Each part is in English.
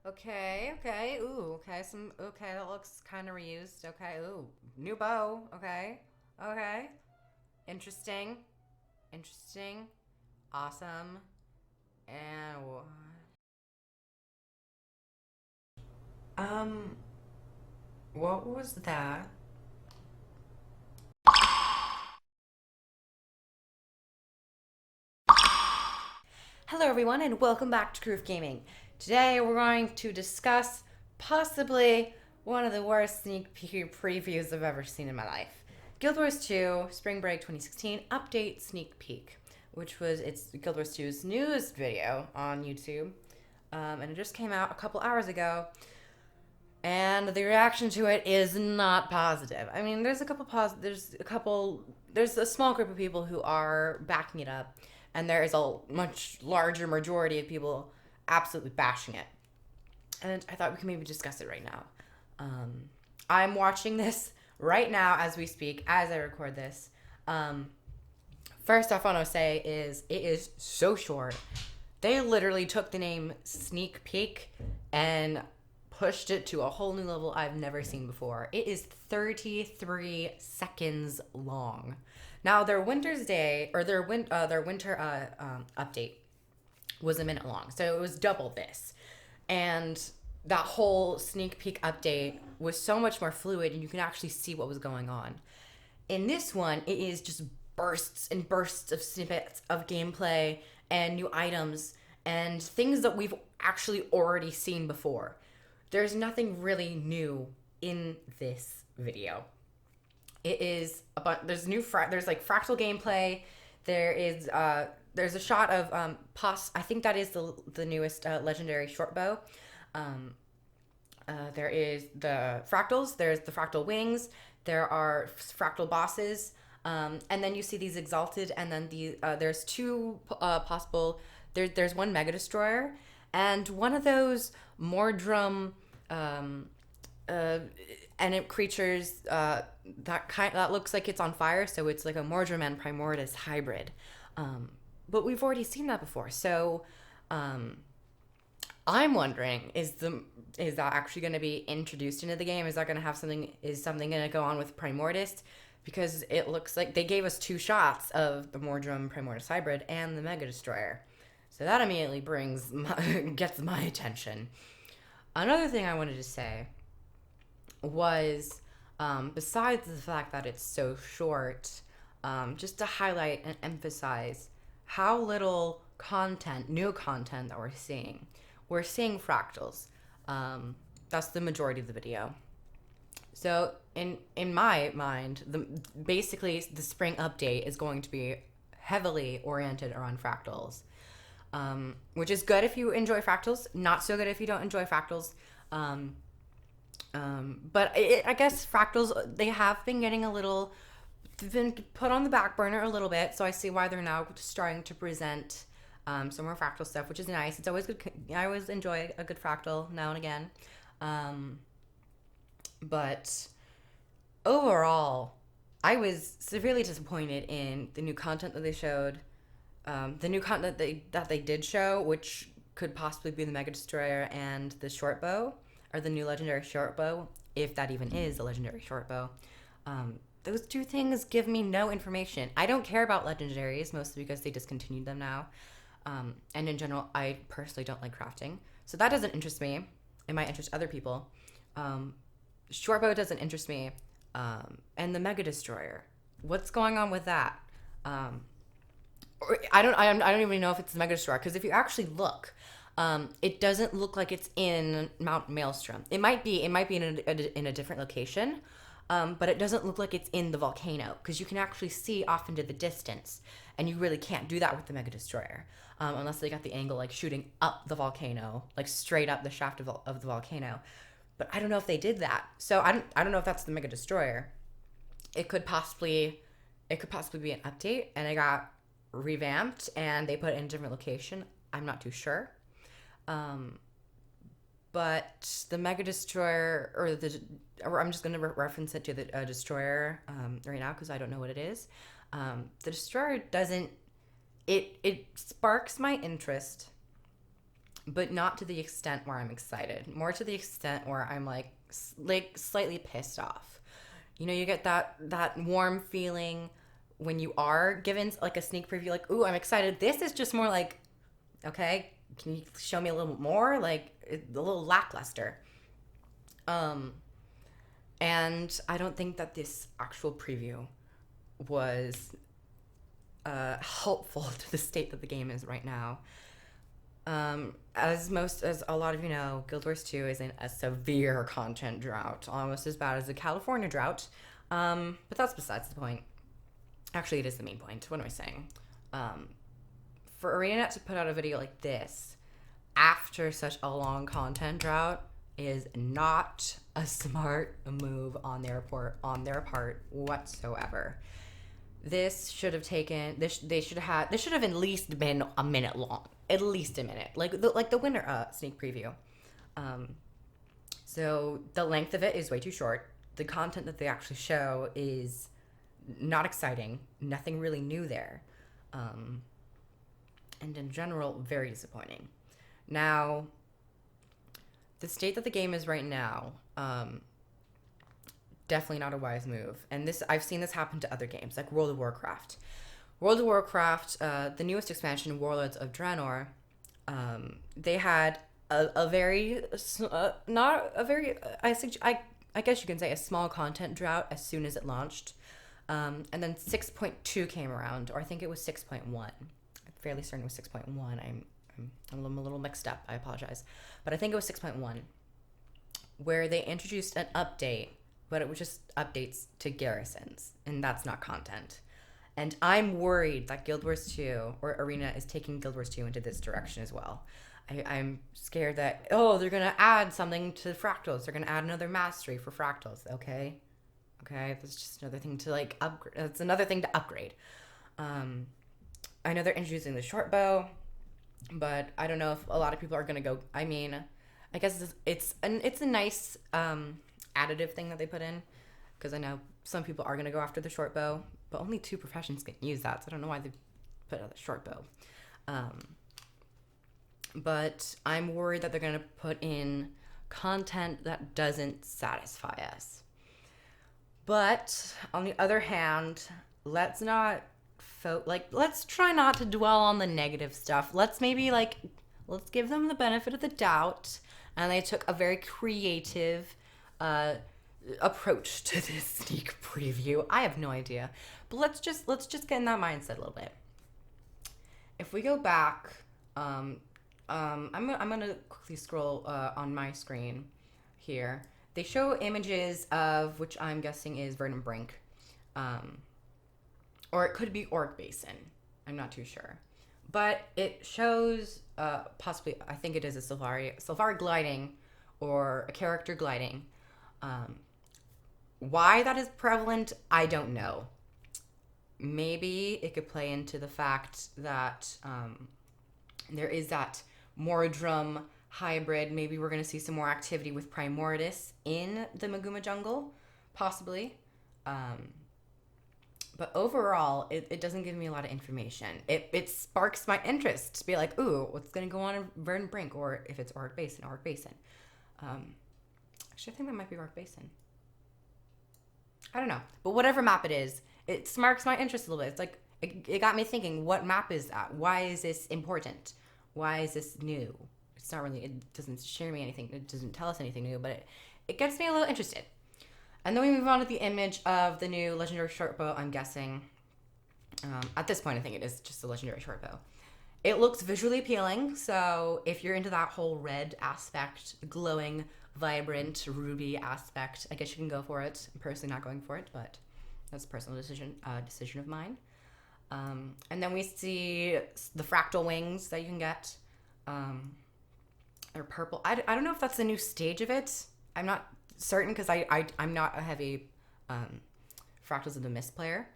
Okay. Ooh, okay. Okay, that looks kind of reused. Okay. Ooh, new bow. Okay. Interesting. Interesting. Awesome. And um, what was that? Hello, everyone, and welcome back to Groove Gaming. Today, we're going to discuss possibly one of the worst sneak peek previews I've ever seen in my life. Guild Wars 2 Spring Break 2016 Update Sneak Peek, which was it's Guild Wars 2's newest video on YouTube, and it just came out a couple hours ago. And the reaction to it is not positive. I mean, there's a small group of people who are backing it up, and there is a much larger majority of people absolutely bashing it. And I thought we could maybe discuss it right now. I'm watching this right now as we speak, as I record this. Um, First off, I want to say is it is so short. They literally took the name Sneak Peek and pushed it to a whole new level I've never seen before. It is 33 seconds long. Now their Winter's Day or their winter update was a minute long, so it was double this, and that whole sneak peek update was so much more fluid, and you can actually see what was going on. In this one, it is just bursts and bursts of snippets of gameplay and new items and things that we've actually already seen before. There's nothing really new in this video. It is about there's like fractal gameplay. There's a shot of I think that is the newest legendary short bow. Um, there is the fractals. There's the fractal wings. There are fractal bosses. And then you see these exalted, and then there's two possible. There's one mega destroyer, and one of those Mordrum and it creatures that looks like it's on fire, so it's like a Mordrum and Primordus hybrid. But we've already seen that before, so I'm wondering is that actually going to be introduced into the game? Is that going to have something? Is something going to go on with Primordus? Because it looks like they gave us two shots of the Mordrum Primordus hybrid and the Mega Destroyer, so that immediately gets my attention. Another thing I wanted to say was, besides the fact that it's so short, just to highlight and emphasize how little new content that we're seeing. We're seeing fractals. That's the majority of the video. So in my mind, basically the spring update is going to be heavily oriented around fractals, which is good if you enjoy fractals. Not so good if you don't enjoy fractals. But I guess fractals, they have been getting been put on the back burner a little bit. So I see why they're now starting to present some more fractal stuff, which is nice. It's always good. I always enjoy a good fractal now and again. But overall, I was severely disappointed in the new content that they showed. The new content that they did show, which could possibly be the Mega Destroyer and the short bow, or the new legendary short bow, if that even is a legendary short bow. Those two things give me no information. I don't care about legendaries, mostly because they discontinued them now. And in general, I personally don't like crafting. So that doesn't interest me. It might interest other people. Short bow doesn't interest me. And the Mega Destroyer. What's going on with that? I don't even know if it's the Mega Destroyer, because if you actually look, it doesn't look like it's in Mount Maelstrom. It might be in a different location, but it doesn't look like it's in the volcano, because you can actually see off into the distance, and you really can't do that with the Mega Destroyer, unless they got the angle like shooting up the volcano, like straight up the shaft of the volcano. But I don't know if they did that, so I don't know if that's the Mega Destroyer. It could possibly be an update, and it got revamped, and they put it in a different location. I'm not too sure. But the Mega Destroyer, or I'm just going to reference it to the Destroyer right now, because I don't know what it is. The Destroyer doesn't, it sparks my interest, but not to the extent where I'm excited. More to the extent where I'm like slightly pissed off. You know, you get that warm feeling when you are given like a sneak preview, like, ooh, I'm excited. This is just more like, okay, can you show me a little more? Like, a little lackluster. And I don't think that this actual preview was helpful to the state that the game is right now. As a lot of you know, Guild Wars 2 is in a severe content drought, almost as bad as the California drought. But that's besides the point. Actually, it is the main point. What am I saying? For ArenaNet to put out a video like this after such a long content drought is not a smart move on their part whatsoever. This should have at least been a minute long, at least a minute, like the winter sneak preview. So the length of it is way too short. The content that they actually show is not exciting. Nothing really new there, and in general, very disappointing. Now, the state that the game is right now, definitely not a wise move. And I've seen this happen to other games, like World of Warcraft. World of Warcraft, the newest expansion, Warlords of Draenor, they had I guess you can say a small content drought as soon as it launched. And then 6.2 came around, or I think it was 6.1. I'm fairly certain it was 6.1. I'm a little mixed up. I apologize. But I think it was 6.1, where they introduced an update, but it was just updates to garrisons, and that's not content. And I'm worried that Guild Wars 2 or Arena is taking Guild Wars 2 into this direction as well. I'm scared that, they're going to add something to Fractals. They're going to add another mastery for Fractals, okay? Okay, that's just another thing to, like, upgrade. That's another thing to upgrade. I know they're introducing the short bow, but I don't know if a lot of people are going to go. I mean, I guess it's a nice additive thing that they put in, because I know some people are going to go after the short bow, but only 2 professions can use that, so I don't know why they put out the short bow. But I'm worried that they're going to put in content that doesn't satisfy us. But on the other hand, let's try not to dwell on the negative stuff. Let's give them the benefit of the doubt. And they took a very creative approach to this sneak preview. I have no idea, but let's just get in that mindset a little bit. If we go back, I'm gonna quickly scroll on my screen here. They show images of, which I'm guessing is Verdant Brink, or it could be Orc Basin. I'm not too sure, but it shows possibly, I think it is a Sylvari gliding, or a character gliding. Why that is prevalent, I don't know. Maybe it could play into the fact that there is that Mordrum hybrid. Maybe we're going to see some more activity with Primordus in the Maguma jungle, possibly. But overall, it doesn't give me a lot of information. It sparks my interest to be like, ooh, what's going to go on in Verdant Brink? Or if it's Orc Basin. Actually, I think that might be Orc Basin. I don't know. But whatever map it is, it sparks my interest a little bit. It's like, it got me thinking, what map is that? Why is this important? Why is this new? It's not really, it doesn't share me anything. It doesn't tell us anything new, but it gets me a little interested. And then we move on to the image of the new legendary shortbow, I'm guessing. At this point, I think it is just a legendary shortbow. It looks visually appealing, so if you're into that whole red aspect, glowing, vibrant, ruby aspect, I guess you can go for it. I'm personally not going for it, but that's a personal decision of mine. And then we see the fractal wings that you can get. They're purple. I don't know if that's the new stage of it. I'm not certain, because I'm not a heavy Fractals of the Mist player.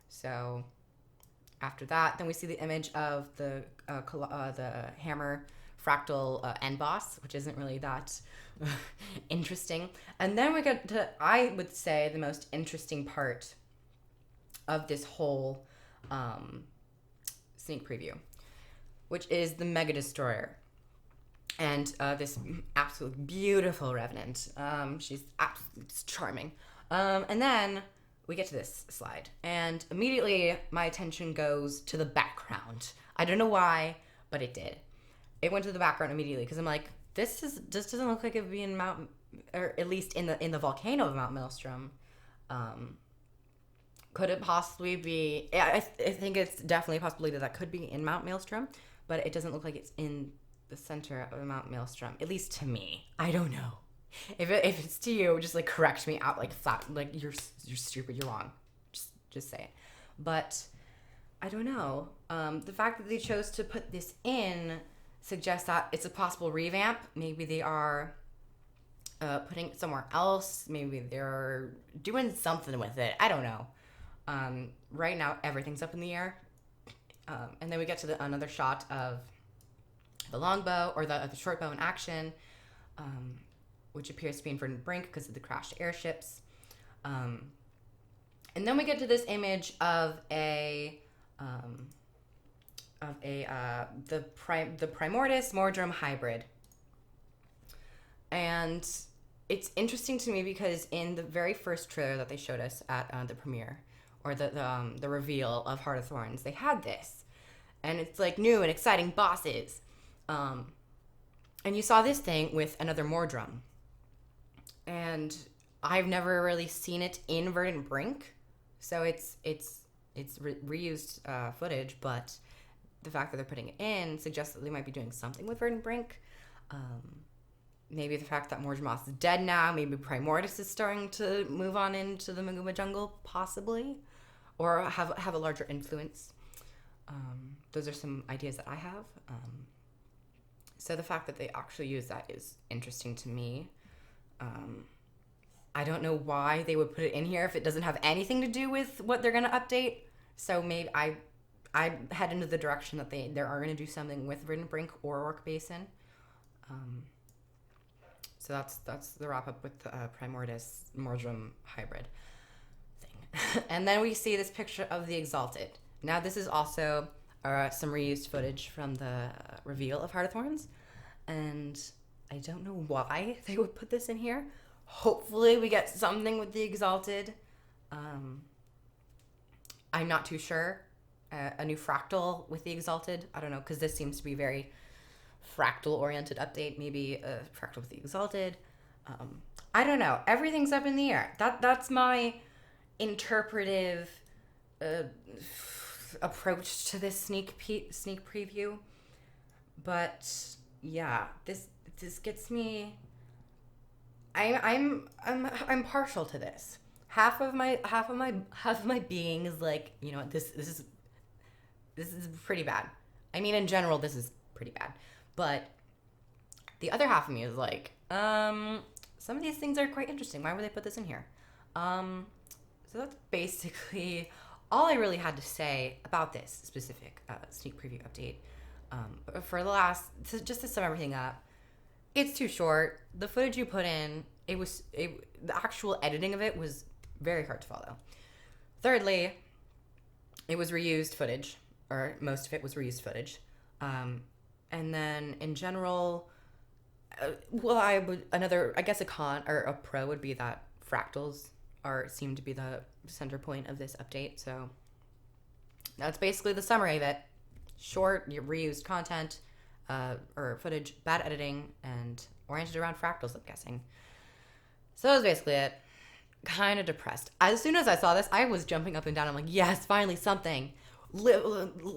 So after that, then we see the image of the hammer fractal end boss, which isn't really that interesting. And then we get to, I would say, the most interesting part of this whole sneak preview, which is the Mega Destroyer. and this absolutely beautiful revenant. She's absolutely charming. And then we get to this slide, and immediately my attention goes to the background. I don't know why, but it did. It went to the background immediately because I'm like, this doesn't look like it would be in Mount, or at least in the volcano of Mount Maelstrom. Could it possibly be? I think it's definitely a possibility that could be in Mount Maelstrom, but it doesn't look like it's in the center of Mount Maelstrom. At least to me, I don't know. If it's to you, just like correct me out, like flat, like you're stupid, you're wrong. Just say it. But I don't know. The fact that they chose to put this in suggests that it's a possible revamp. Maybe they are putting it somewhere else. Maybe they're doing something with it. I don't know. Right now, everything's up in the air. And then we get to another shot of the longbow, or the short bow in action, which appears to be in Verdant Brink because of the crashed airships. And then we get to this image of the Primordis Mordrum hybrid. And it's interesting to me because in the very first trailer that they showed us at the premiere, or the reveal of Heart of Thorns, they had this. And it's like new and exciting bosses. And you saw this thing with another Mordrum. And I've never really seen it in Verdant Brink. So it's reused footage, but the fact that they're putting it in suggests that they might be doing something with Verdant Brink. Maybe the fact that Mordremoth is dead now, maybe Primordis is starting to move on into the Maguma jungle, possibly, or have a larger influence. Those are some ideas that I have. So the fact that they actually use that is interesting to me. I don't know why they would put it in here if it doesn't have anything to do with what they're going to update. So maybe I head into the direction that they are going to do something with Verdant Brink or Orc Basin. So that's the wrap up with the Primordis Mordrum hybrid thing. And then we see this picture of the Exalted. Now this is also some reused footage from the reveal of Heart of Thorns. And I don't know why they would put this in here. Hopefully we get something with the Exalted. I'm not too sure. A new fractal with the Exalted. I don't know, because this seems to be very fractal-oriented update. Maybe a fractal with the Exalted. I don't know. Everything's up in the air. That's my interpretive approach to this sneak preview. But yeah, this gets me. I'm partial to this. Half of my being is like, you know what, this is pretty bad. I mean, in general, this is pretty bad. But the other half of me is like, some of these things are quite interesting. Why would they put this in here? So that's basically all I really had to say about this specific sneak preview update. For the last, just to sum everything up, it's too short. The footage you put in, the actual editing of it was very hard to follow. Thirdly, it was reused footage, or most of it was reused footage. And then in general, I guess a con or a pro would be that fractals seem to be the center point of this update. So that's basically the summary of it. Short, reused content, or footage, bad editing, and oriented around fractals, I'm guessing. So that was basically it. Kind of depressed. As soon as I saw this, I was jumping up and down. I'm like, yes, finally something.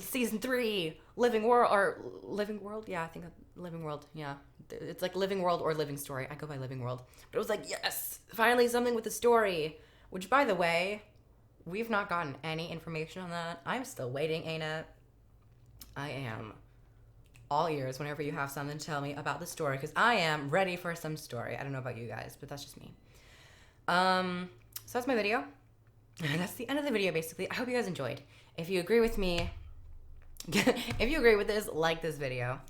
Season 3, Living World? Yeah, I think Living World, yeah. It's like Living World or Living Story. I go by Living World. But it was like, yes, finally something with a story. Which, by the way, we've not gotten any information on that. I'm still waiting, Aina. I am all ears whenever you have something to tell me about the story, because I am ready for some story. I don't know about you guys, but that's just me. So that's my video. That's the end of the video, basically. I hope you guys enjoyed. If you agree with me, if you agree with this, like this video.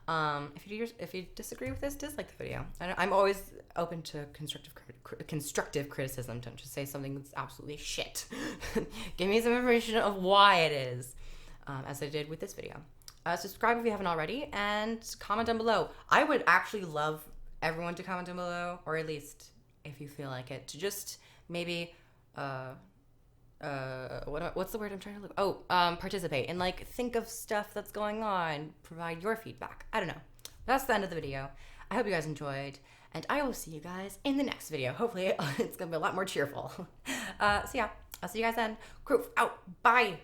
If you disagree with this, dislike the video. I'm always open to constructive criticism. Don't just say something that's absolutely shit. Give me some information of why it is, as I did with this video. Subscribe if you haven't already, and comment down below. I would actually love everyone to comment down below, or at least if you feel like it, to just maybe what's the word I'm trying to look? Participate and like think of stuff that's going on, provide your feedback. I don't know. That's the end of the video. I hope you guys enjoyed, and I will see you guys in the next video. Hopefully it's gonna be a lot more cheerful. So yeah, I'll see you guys then. Crew out. Bye.